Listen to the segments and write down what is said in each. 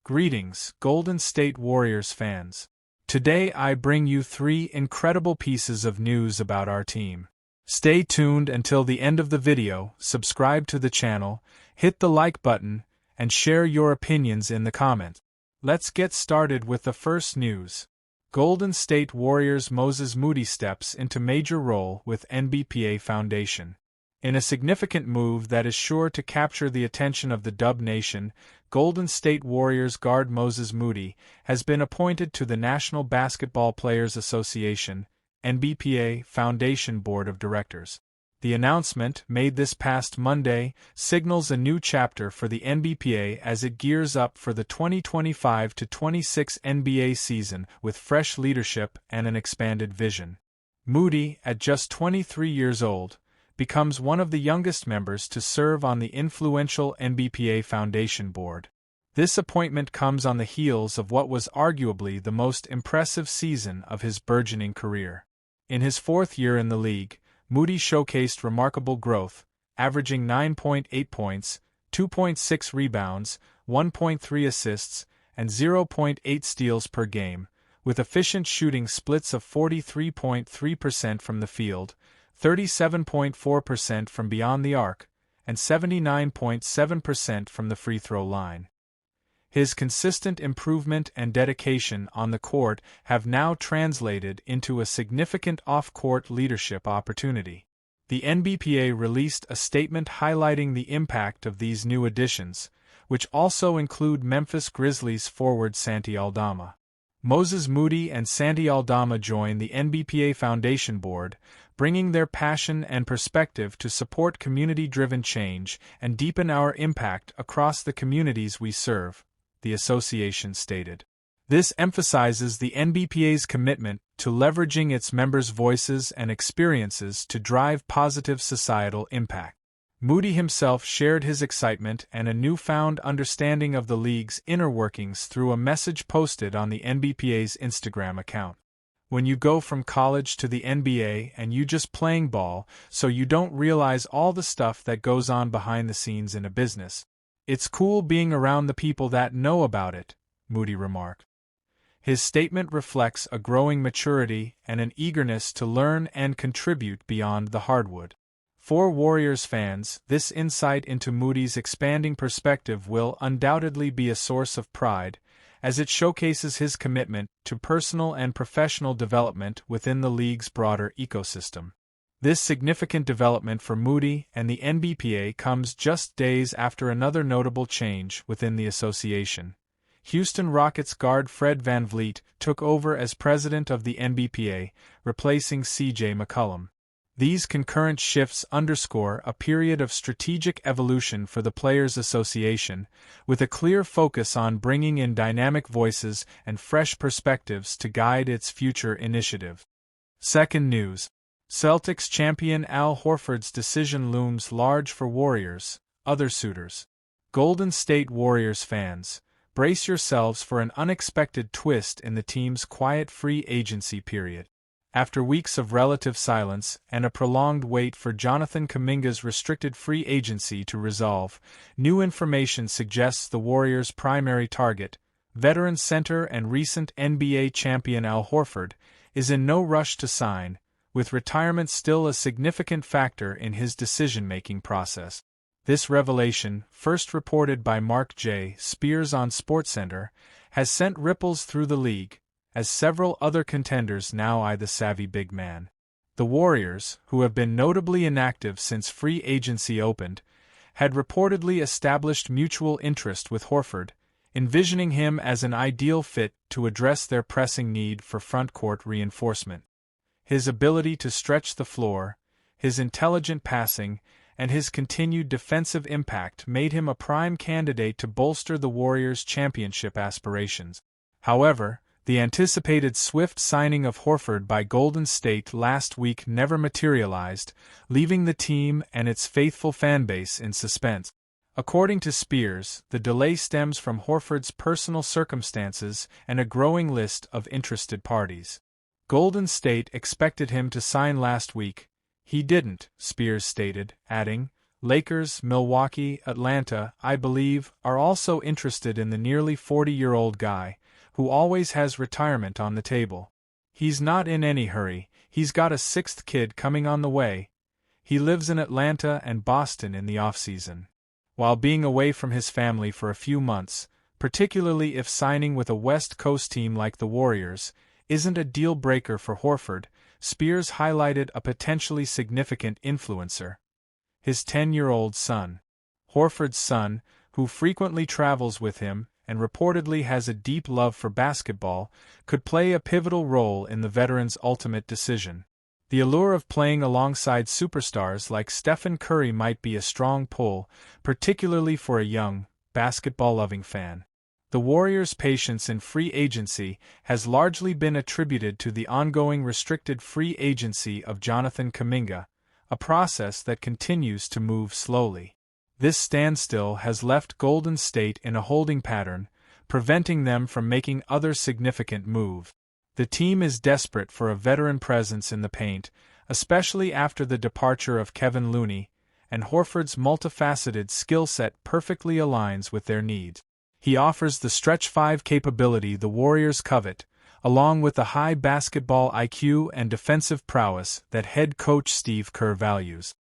Greetings, Golden State Warriors fans. Today I bring you 3 incredible pieces of news about our team. Stay tuned until the end of the video, subscribe to the channel, hit the like button, and share your opinions in the comments. Let's get started with the first news. Golden State Warriors Moody steps into major role with NBA Foundation. In a significant move that is sure to capture the attention of the Dub Nation, Golden State Warriors guard Moody has been appointed to the National Basketball Players Association (NBA) Foundation Board of Directors. The announcement, made this past Monday, signals a new chapter for the NBA as it gears up for the 2025-26 NBA season with fresh leadership and an expanded vision. Moody, at just 23 years old, becomes one of the youngest members to serve on the influential NBA Foundation Board. This appointment comes on the heels of what was arguably the most impressive season of his burgeoning career. In his 4th year in the league, Moody showcased remarkable growth, averaging 9.8 points, 2.6 rebounds, 1.3 assists, and 0.8 steals per game, with efficient shooting splits of 43.3% from the field, 37.4% from beyond the arc, and 79.7% from the free throw line. His consistent improvement and dedication on the court have now translated into a significant off-court leadership opportunity. The NBA released a statement highlighting the impact of these new additions, which also include Memphis Grizzlies forward Santi Aldama. Moody and Santi Aldama join the NBA Foundation Board, bringing their passion and perspective to support community-driven change and deepen our impact across the communities we serve, the association stated. This emphasizes the NBPA's commitment to leveraging its members' voices and experiences to drive positive societal impact. Moody himself shared his excitement and a newfound understanding of the league's inner workings through a message posted on the NBPA's Instagram account. When you go from college to the NBA and you just playing ball, so you don't realize all the stuff that goes on behind the scenes in a business. It's cool being around the people that know about it, Moody remarked. His statement reflects a growing maturity and an eagerness to learn and contribute beyond the hardwood. For Warriors fans, this insight into Moody's expanding perspective will undoubtedly be a source of pride, as it showcases his commitment to personal and professional development within the league's broader ecosystem. This significant development for Moody and the NBPA comes just days after another notable change within the association. Houston Rockets guard Fred VanVleet took over as president of the NBPA, replacing C.J. McCollum. These concurrent shifts underscore a period of strategic evolution for the Players Association, with a clear focus on bringing in dynamic voices and fresh perspectives to guide its future initiative. Second news. Celtics champion Al Horford's decision looms large for Warriors, other suitors. Golden State Warriors fans, brace yourselves for an unexpected twist in the team's quiet free agency period. After weeks of relative silence and a prolonged wait for Jonathan Kuminga's restricted free agency to resolve, new information suggests the Warriors' primary target, veteran center and recent NBA champion Al Horford, is in no rush to sign, with retirement still a significant factor in his decision-making process. This revelation, first reported by Mark J. Spears on SportsCenter, has sent ripples through the league, as several other contenders now eye the savvy big man. The Warriors, who have been notably inactive since free agency opened, had reportedly established mutual interest with Horford, envisioning him as an ideal fit to address their pressing need for front-court reinforcement. His ability to stretch the floor, his intelligent passing, and his continued defensive impact made him a prime candidate to bolster the Warriors' championship aspirations. However, the anticipated swift signing of Horford by Golden State last week never materialized, leaving the team and its faithful fanbase in suspense. According to Spears, the delay stems from Horford's personal circumstances and a growing list of interested parties. Golden State expected him to sign last week. He didn't, Spears stated, adding, Lakers, Milwaukee, Atlanta, I believe, are also interested in the nearly 40-year-old guy, who always has retirement on the table. He's not in any hurry, he's got a sixth kid coming on the way. He lives in Atlanta and Boston in the off-season. While being away from his family for a few months, particularly if signing with a West Coast team like the Warriors, isn't a deal-breaker for Horford, Spears highlighted a potentially significant influencer: his 10-year-old son. Horford's son, who frequently travels with him and reportedly has a deep love for basketball, could play a pivotal role in the veteran's ultimate decision. The allure of playing alongside superstars like Stephen Curry might be a strong pull, particularly for a young, basketball-loving fan. The Warriors' patience in free agency has largely been attributed to the ongoing restricted free agency of Jonathan Kuminga, a process that continues to move slowly. This standstill has left Golden State in a holding pattern, preventing them from making other significant moves. The team is desperate for a veteran presence in the paint, especially after the departure of Kevin Looney, and Horford's multifaceted skill set perfectly aligns with their needs. He offers the stretch five capability the Warriors covet, along with the high basketball IQ and defensive prowess that head coach Steve Kerr values.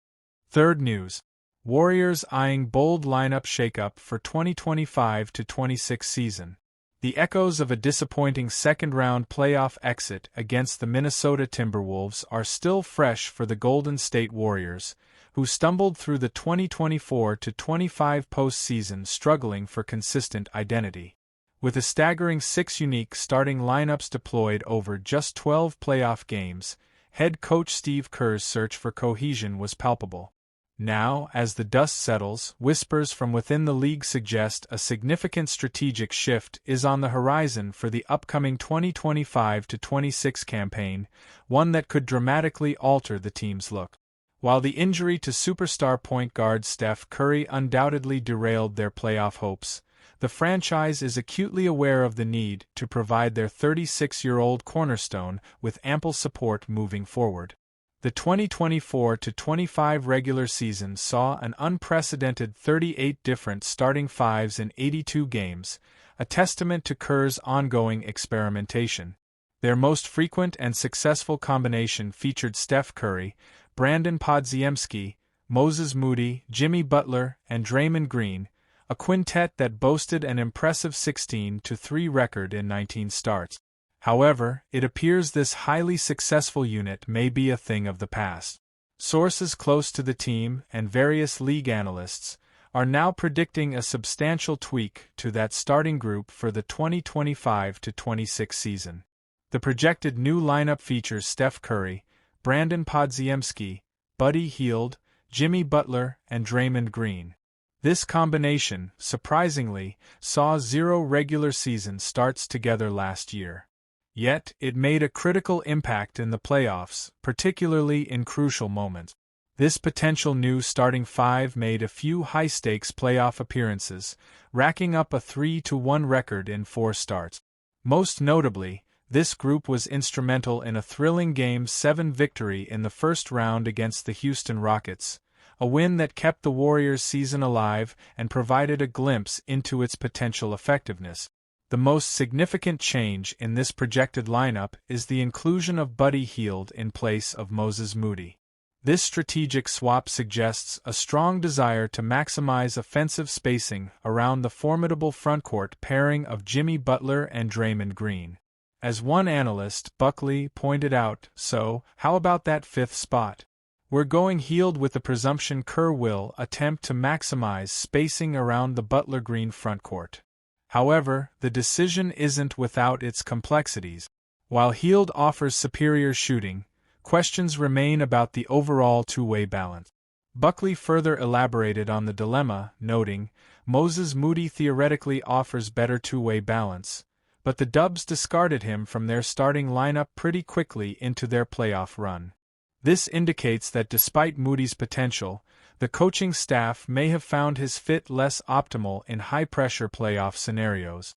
Third news: Warriors eyeing bold lineup shakeup for 2025-26 season. The echoes of a disappointing second-round playoff exit against the Minnesota Timberwolves are still fresh for the Golden State Warriors, who stumbled through the 2024-25 postseason struggling for consistent identity. With a staggering 6 unique starting lineups deployed over just 12 playoff games, head coach Steve Kerr's search for cohesion was palpable. Now, as the dust settles, whispers from within the league suggest a significant strategic shift is on the horizon for the upcoming 2025-26 campaign, one that could dramatically alter the team's look. While the injury to superstar point guard Steph Curry undoubtedly derailed their playoff hopes, the franchise is acutely aware of the need to provide their 36-year-old cornerstone with ample support moving forward. The 2024-25 regular season saw an unprecedented 38 different starting fives in 82 games, a testament to Kerr's ongoing experimentation. Their most frequent and successful combination featured Steph Curry, Brandon Podziemski, Moses Moody, Jimmy Butler, and Draymond Green, a quintet that boasted an impressive 16-3 record in 19 starts. However, it appears this highly successful unit may be a thing of the past. Sources close to the team and various league analysts are now predicting a substantial tweak to that starting group for the 2025-26 season. The projected new lineup features Steph Curry, Brandon Podziemski, Buddy Hield, Jimmy Butler, and Draymond Green. This combination, surprisingly, saw 0 regular season starts together last year. Yet, it made a critical impact in the playoffs, particularly in crucial moments. This potential new starting five made a few high-stakes playoff appearances, racking up a 3-1 record in 4 starts. Most notably, this group was instrumental in a thrilling Game 7 victory in the first round against the Houston Rockets, a win that kept the Warriors' season alive and provided a glimpse into its potential effectiveness. The most significant change in this projected lineup is the inclusion of Buddy Hield in place of Moses Moody. This strategic swap suggests a strong desire to maximize offensive spacing around the formidable frontcourt pairing of Jimmy Butler and Draymond Green. As one analyst, Buckley, pointed out, "So, how about that 5th spot? We're going Hield with the presumption Kerr will attempt to maximize spacing around the Butler-Green frontcourt." However, the decision isn't without its complexities. While Hield offers superior shooting, questions remain about the overall two-way balance. Buckley further elaborated on the dilemma, noting, "Moses Moody theoretically offers better two-way balance, but the Dubs discarded him from their starting lineup pretty quickly into their playoff run." This indicates that despite Moody's potential, the coaching staff may have found his fit less optimal in high-pressure playoff scenarios.